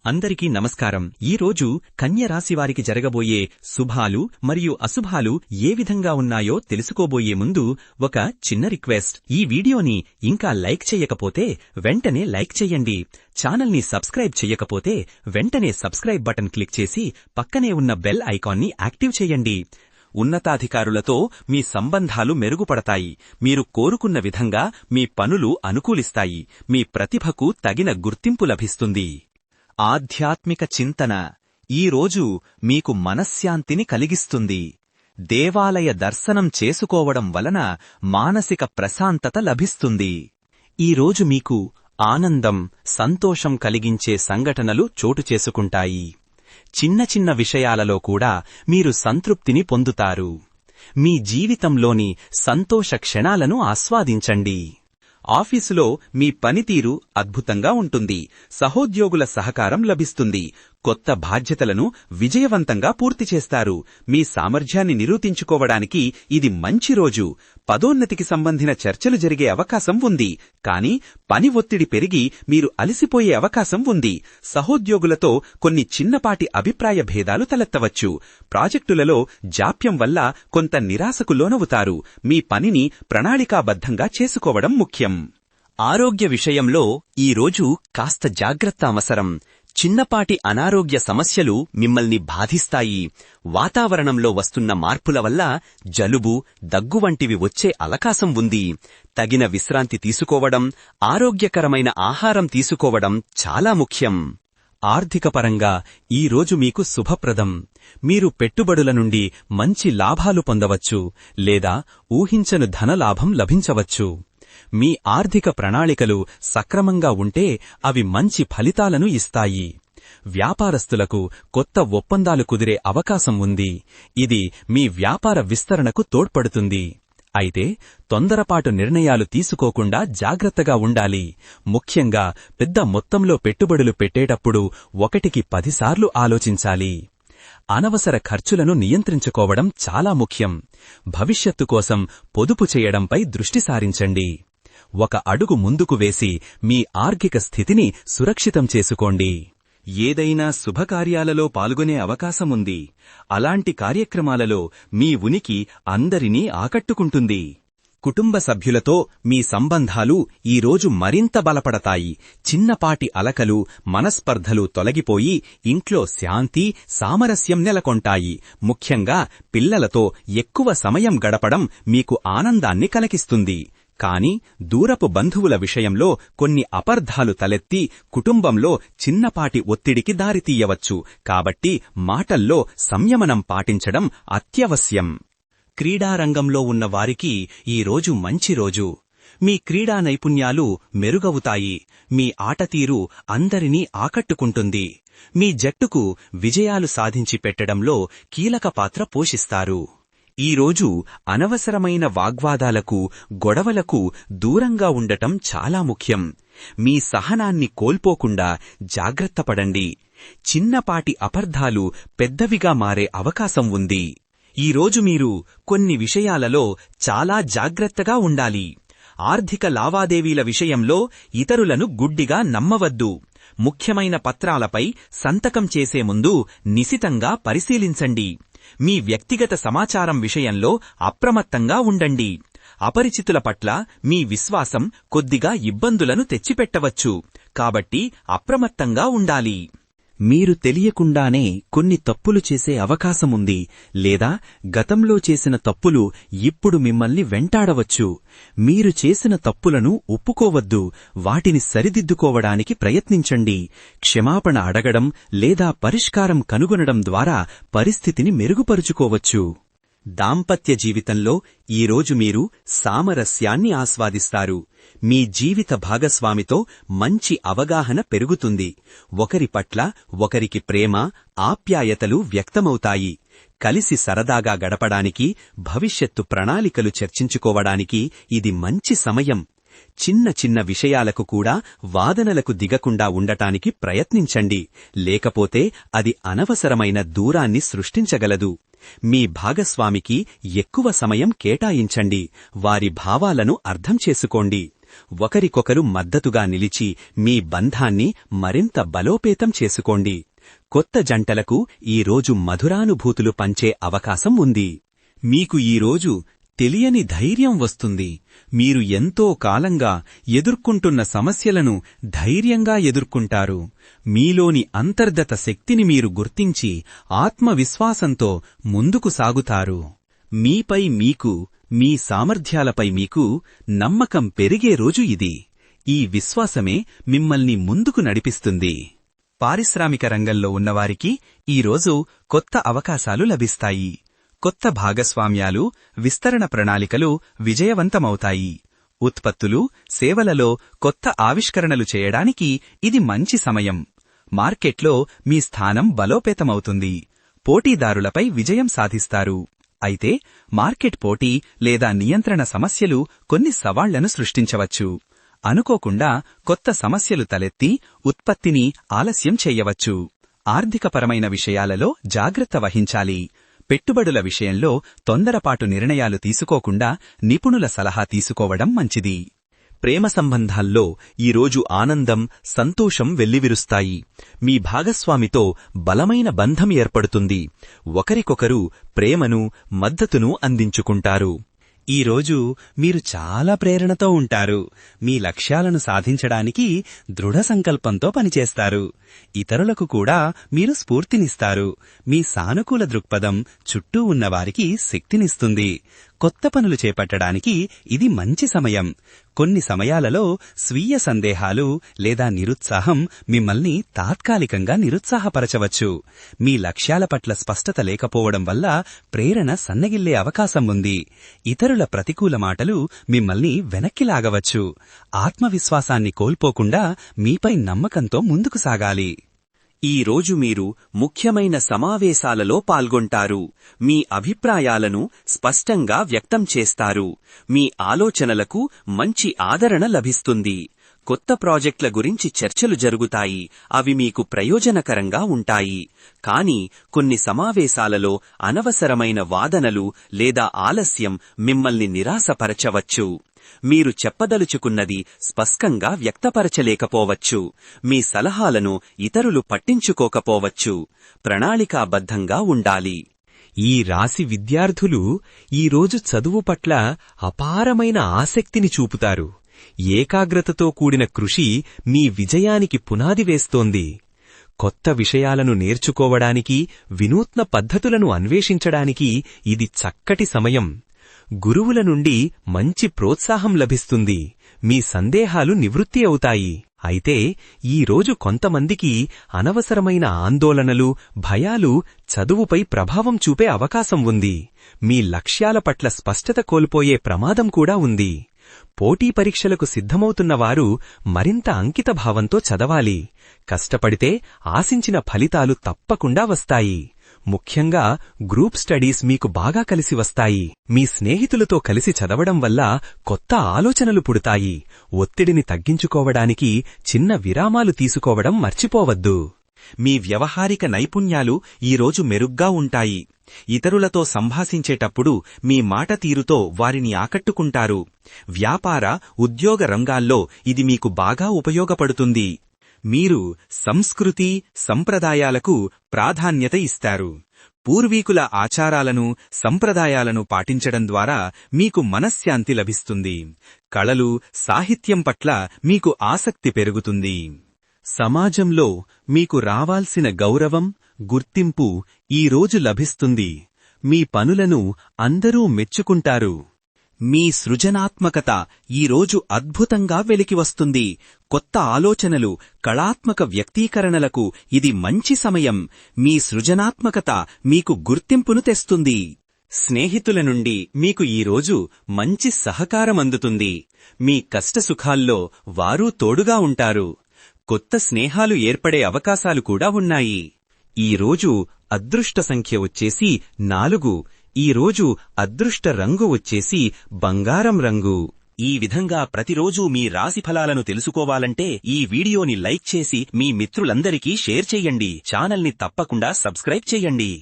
అందరికీ నమస్కారం. ఈరోజు కన్య రాశివారికి జరగబోయే శుభాలు మరియు అశుభాలు ఏ విధంగా ఉన్నాయో తెలుసుకోబోయే ముందు ఒక చిన్న రిక్వెస్ట్. ఈ వీడియోని ఇంకా లైక్ చెయ్యకపోతే వెంటనే లైక్ చెయ్యండి. ఛానల్ని సబ్స్క్రైబ్ చెయ్యకపోతే వెంటనే సబ్స్క్రైబ్ బటన్ క్లిక్ చేసి పక్కనే ఉన్న బెల్ ఐకాన్ని యాక్టివ్ చెయ్యండి. ఉన్నతాధికారులతో మీ సంబంధాలు మెరుగుపడతాయి. మీరు కోరుకున్న విధంగా మీ పనులు అనుకూలిస్తాయి. మీ ప్రతిభకు తగిన గుర్తింపు లభిస్తుంది. ఆధ్యాత్మిక చింతన ఈరోజు మీకు మనశ్శాంతిని కలిగిస్తుంది. దేవాలయ దర్శనం చేసుకోవడం వలన మానసిక ప్రశాంతత లభిస్తుంది. ఈరోజు మీకు ఆనందం, సంతోషం కలిగించే సంఘటనలు చోటు చేసుకుంటాయి. చిన్న చిన్న విషయాలలో కూడా మీరు సంతృప్తిని పొందుతారు. మీ జీవితంలోని సంతోష క్షణాలను ఆస్వాదించండి. ఆఫీసులో మీ పనితీరు అద్భుతంగా ఉంటుంది. సహోద్యోగుల సహకారం లభిస్తుంది. కొత్త బాధ్యతలను విజయవంతంగా పూర్తి చేస్తారు. మీ సామర్థ్యాన్ని నిరూపించుకోవడానికి ఇది మంచి రోజు. పదోన్నతికి సంబంధించిన చర్చలు జరిగే అవకాశం ఉంది. కానీ పని ఒత్తిడి పెరిగి మీరు అలసిపోయే అవకాశం ఉంది. సహోద్యోగులతో కొన్ని చిన్నపాటి అభిప్రాయ భేదాలు తలెత్తవచ్చు. ప్రాజెక్టులలో జాప్యం వల్ల కొంత నిరాశకు లోనవుతారు. మీ పనిని ప్రణాళికాబద్ధంగా చేసుకోవడం ముఖ్యం. ఆరోగ్య విషయంలో ఈరోజు కాస్త జాగ్రత్త అవసరం. చిన్నపాటి అనారోగ్య సమస్యలు మిమ్మల్ని బాధిస్తాయి. వాతావరణంలో వస్తున్న మార్పుల వల్ల జలుబు, దగ్గు వంటివి వచ్చే అవకాశం ఉంది. తగిన విశ్రాంతి తీసుకోవడం, ఆరోగ్యకరమైన ఆహారం తీసుకోవడం చాలా ముఖ్యం. ఆర్థికపరంగా ఈరోజు మీకు శుభప్రదం. మీరు పెట్టుబడుల నుండి మంచి లాభాలు పొందవచ్చు లేదా ఊహించని ధనలాభం లభించవచ్చు. మీ ఆర్థిక ప్రణాళికలు సక్రమంగా ఉంటే అవి మంచి ఫలితాలను ఇస్తాయి. వ్యాపారస్తులకు కొత్త ఒప్పందాలు కుదిరే అవకాశం ఉంది. ఇది మీ వ్యాపార విస్తరణకు తోడ్పడుతుంది. అయితే తొందరపాటు నిర్ణయాలు తీసుకోకుండా జాగ్రత్తగా ఉండాలి. ముఖ్యంగా పెద్ద మొత్తంలో పెట్టుబడులు పెట్టేటప్పుడు 1కి 10 సార్లు ఆలోచించాలి. అనవసర ఖర్చులను నియంత్రించుకోవడం చాలా ముఖ్యం. భవిష్యత్తు కోసం పొదుపు చేయడంపై దృష్టి సారించండి. ఒక అడుగు ముందుకు వేసి మీ ఆర్థిక స్థితిని సురక్షితం చేసుకోండి. ఏదైనా శుభకార్యాలలో పాల్గొనే అవకాశముంది. అలాంటి కార్యక్రమాలలో మీ ఉనికి అందరినీ ఆకట్టుకుంటుంది. కుటుంబ సభ్యులతో మీ సంబంధాలు ఈరోజు మరింత బలపడతాయి. చిన్నపాటి అలకలు, మనస్పర్ధలు తొలగిపోయి ఇంట్లో శాంతి, సామరస్యం నెలకొంటాయి. ముఖ్యంగా పిల్లలతో ఎక్కువ సమయం గడపడం మీకు ఆనందాన్ని కలిగిస్తుంది. కాని దూరపు బంధువుల విషయంలో కొన్ని అపార్థాలు తలెత్తి కుటుంబంలో చిన్నపాటి ఒత్తిడికి దారితీయవచ్చు. కాబట్టి మాటల్లో సంయమనం పాటించడం అత్యవశ్యం. క్రీడారంగంలో ఉన్న వారికి ఈరోజు మంచి రోజు. మీ క్రీడా నైపుణ్యాలు మెరుగవుతాయి. మీ ఆటతీరు అందరినీ ఆకట్టుకుంటుంది. మీ జట్టుకు విజయాలు సాధించి పెట్టడంలో కీలక పాత్ర పోషిస్తారు. ఈరోజు అనవసరమైన వాగ్వాదాలకు, గొడవలకు దూరంగా ఉండటం చాలా ముఖ్యం. మీ సహనాన్ని కోల్పోకుండా జాగ్రత్తపడండి. చిన్నపాటి అపార్థాలు పెద్దవిగా మారే అవకాశం ఉంది. ఈరోజు మీరు కొన్ని విషయాలలో చాలా జాగ్రత్తగా ఉండాలి. ఆర్థిక లావాదేవీల విషయంలో ఇతరులను గుడ్డిగా నమ్మవద్దు. ముఖ్యమైన పత్రాలపై సంతకం చేసే ముందు నిశితంగా పరిశీలించండి. మీ వ్యక్తిగత సమాచారం విషయంలో అప్రమత్తంగా ఉండండి. అపరిచితుల పట్ల మీ విశ్వాసం కొద్దిగా ఇబ్బందులను తెచ్చిపెట్టవచ్చు. కాబట్టి అప్రమత్తంగా ఉండాలి. మీరు తెలియకుండానే కొన్ని తప్పులు చేసే అవకాశముంది. లేదా గతంలో చేసిన తప్పులు ఇప్పుడు మిమ్మల్ని వెంటాడవచ్చు. మీరు చేసిన తప్పులను ఒప్పుకోవద్దు. వాటిని సరిదిద్దుకోవడానికి ప్రయత్నించండి. క్షమాపణ అడగడం లేదా పరిష్కారం కనుగొనడం ద్వారా పరిస్థితిని మెరుగుపరుచుకోవచ్చు. దాంపత్య జీవితంలో ఈరోజు మీరు సామరస్యాన్ని ఆస్వాదిస్తారు. మీ జీవిత భాగస్వామితో మంచి అవగాహన పెరుగుతుంది. ఒకరి పట్ల ఒకరికి ప్రేమ, ఆప్యాయతలు వ్యక్తమవుతాయి. కలిసి సరదాగా గడపడానికి, భవిష్యత్తు ప్రణాళికలు చర్చించుకోవడానికి ఇది మంచి సమయం. చిన్న చిన్న విషయాలకు కూడా వాదనలకు దిగకుండా ఉండటానికి ప్రయత్నించండి. లేకపోతే అది అనవసరమైన దూరాన్ని సృష్టించగలదు. మీ భాగస్వామికి ఎక్కువ సమయం కేటాయించండి. వారి భావాలను అర్థం చేసుకోండి. ఒకరికొకరు మద్దతుగా నిలిచి మీ బంధాన్ని మరింత బలోపేతం చేసుకోండి. కొత్త జంటలకు ఈరోజు మధురానుభూతులు పంచే అవకాశం ఉంది. మీకు ఈరోజు తెలియని ధైర్యం వస్తుంది. మీరు ఎంతో కాలంగా ఎదుర్కొంటున్న సమస్యలను ధైర్యంగా ఎదుర్కొంటారు. మీలోని అంతర్గత శక్తిని మీరు గుర్తించి ఆత్మవిశ్వాసంతో ముందుకు సాగుతారు. మీపై మీకు, మీ సామర్థ్యాలపై మీకు నమ్మకం పెరిగే రోజు ఇది. ఈ విశ్వాసమే మిమ్మల్ని ముందుకు నడిపిస్తుంది. పారిశ్రామిక రంగంలో ఉన్నవారికి ఈరోజు కొత్త అవకాశాలు లభిస్తాయి. కొత్త భాగస్వామ్యాలు, విస్తరణ ప్రణాళికలు విజయవంతమవుతాయి. ఉత్పత్తులు, సేవలలో కొత్త ఆవిష్కరణలు చేయడానికి ఇది మంచి సమయం. మార్కెట్లో మీ స్థానం బలోపేతమవుతుంది. పోటీదారులపై విజయం సాధిస్తారు. అయితే మార్కెట్ పోటీ లేదా నియంత్రణ సమస్యలు కొన్ని సవాళ్లను సృష్టించవచ్చు. అనుకోకుండా కొత్త సమస్యలు తలెత్తి ఉత్పత్తిని ఆలస్యం చెయ్యవచ్చు. ఆర్థికపరమైన విషయాలలో జాగ్రత్త వహించాలి. పెట్టుబడుల విషయంలో తొందరపాటు నిర్ణయాలు తీసుకోకుండా నిపుణుల సలహా తీసుకోవడం మంచిది. ప్రేమ సంబంధాల్లో ఈరోజు ఆనందం, సంతోషం వెల్లివిరుస్తాయి. మీ భాగస్వామితో బలమైన బంధం ఏర్పడుతుంది. ఒకరికొకరు ప్రేమను, మద్దతును అందించుకుంటారు. ఈరోజు మీరు చాలా ప్రేరణతో ఉంటారు. మీ లక్ష్యాలను సాధించడానికి దృఢ సంకల్పంతో పనిచేస్తారు. ఇతరులకు కూడా మీరు స్ఫూర్తినిస్తారు. మీ సానుకూల దృక్పథం చుట్టూ ఉన్నవారికి శక్తినిస్తుంది. కొత్త పనులు చేపట్టడానికి ఇది మంచి సమయం. కొన్ని సమయాలలో స్వీయ సందేహాలు లేదా నిరుత్సాహం మిమ్మల్ని తాత్కాలికంగా నిరుత్సాహపరచవచ్చు. మీ లక్ష్యాల పట్ల స్పష్టత లేకపోవడం వల్ల ప్రేరణ సన్నగిల్లే అవకాశం ఉంది. ఇతరుల ప్రతికూల మాటలు మిమ్మల్ని వెనక్కి లాగవచ్చు. ఆత్మవిశ్వాసాన్ని కోల్పోకుండా మీపై నమ్మకంతో ముందుకు సాగాలి. ఈరోజు మీరు ముఖ్యమైన సమావేశాలలో పాల్గొంటారు. మీ అభిప్రాయాలను స్పష్టంగా వ్యక్తం చేస్తారు. మీ ఆలోచనలకు మంచి ఆదరణ లభిస్తుంది. కొత్త ప్రాజెక్టుల గురించి చర్చలు జరుగుతాయి. అవి మీకు ప్రయోజనకరంగా ఉంటాయి. కానీ కొన్ని సమావేశాలలో అనవసరమైన వాదనలు లేదా ఆలస్యం మిమ్మల్ని నిరాశపరచవచ్చు. మీరు చెప్పదలుచుకున్నది స్పష్టంగా వ్యక్తపరచలేకపోవచ్చు. మీ సలహాలను ఇతరులు పట్టించుకోకపోవచ్చు. ప్రణాళికాబద్ధంగా ఉండాలి. ఈ రాశి విద్యార్థులు ఈరోజు చదువు పట్ల అపారమైన ఆసక్తిని చూపుతారు. ఏకాగ్రతతో కూడిన కృషి మీ విజయానికి పునాది వేస్తోంది. కొత్త విషయాలను నేర్చుకోవడానికి, వినూత్న పద్ధతులను అన్వేషించడానికి ఇది చక్కటి సమయం. గురువుల నుండి మంచి ప్రోత్సాహం లభిస్తుంది. మీ సందేహాలు నివృత్తి అవుతాయి. అయితే ఈరోజు కొంతమందికి అనవసరమైన ఆందోళనలు, భయాలు చదువుపై ప్రభావం చూపే అవకాశం ఉంది. మీ లక్ష్యాల పట్ల స్పష్టత కోల్పోయే ప్రమాదం కూడా ఉంది. పోటీ పరీక్షలకు సిద్ధమవుతున్నవారు మరింత అంకితభావంతో చదవాలి. కష్టపడితే ఆశించిన ఫలితాలు తప్పకుండా వస్తాయి. ముఖ్యంగా గ్రూప్ స్టడీస్ మీకు బాగా కలిసి వస్తాయి. మీ స్నేహితులతో కలిసి చదవడం వల్ల కొత్త ఆలోచనలు పుడతాయి. ఒత్తిడిని తగ్గించుకోవడానికి చిన్న విరామాలు తీసుకోవడం మర్చిపోవద్దు. మీ వ్యవహారిక నైపుణ్యాలు ఈరోజు మెరుగ్గా ఉంటాయి. ఇతరులతో సంభాషించేటప్పుడు మీ మాట తీరుతో వారిని ఆకట్టుకుంటారు. వ్యాపార, ఉద్యోగ రంగాల్లో ఇది మీకు బాగా ఉపయోగపడుతుంది. మీరు సంస్కృతి, సంప్రదాయాలకు ప్రాధాన్యత ఇస్తారు. పూర్వీకుల ఆచారాలను, సంప్రదాయాలను పాటించడం ద్వారా మీకు మనశ్శాంతి లభిస్తుంది. కళలు, సాహిత్యం పట్ల మీకు ఆసక్తి పెరుగుతుంది. సమాజంలో మీకు రావాల్సిన గౌరవం, గుర్తింపు ఈరోజు లభిస్తుంది. మీ పనులను అందరూ మెచ్చుకుంటారు. మీ సృజనాత్మకత ఈరోజు అద్భుతంగా వెలికివస్తుంది. కొత్త ఆలోచనలు, కళాత్మక వ్యక్తీకరణలకు ఇది మంచి సమయం. మీ సృజనాత్మకత మీకు గుర్తింపును తెస్తుంది. స్నేహితుల నుండి మీకు ఈరోజు మంచి సహకారం అందుతుంది. మీ కష్టసుఖాల్లో వారూ తోడుగా ఉంటారు. కొత్త స్నేహాలు ఏర్పడే అవకాశాలు కూడా ఉన్నాయి. ఈరోజు అదృష్ట సంఖ్య వచ్చేసి 4. ఈరోజు అదృష్ట రంగు వచ్చేసి బంగారం రంగు. ఈ విధంగా ప్రతిరోజూ మీ రాశిఫలాలను తెలుసుకోవాలంటే ఈ వీడియోని లైక్ చేసి మీ మిత్రులందరికీ షేర్ చెయ్యండి. ఛానల్ని తప్పకుండా సబ్స్క్రైబ్ చెయ్యండి.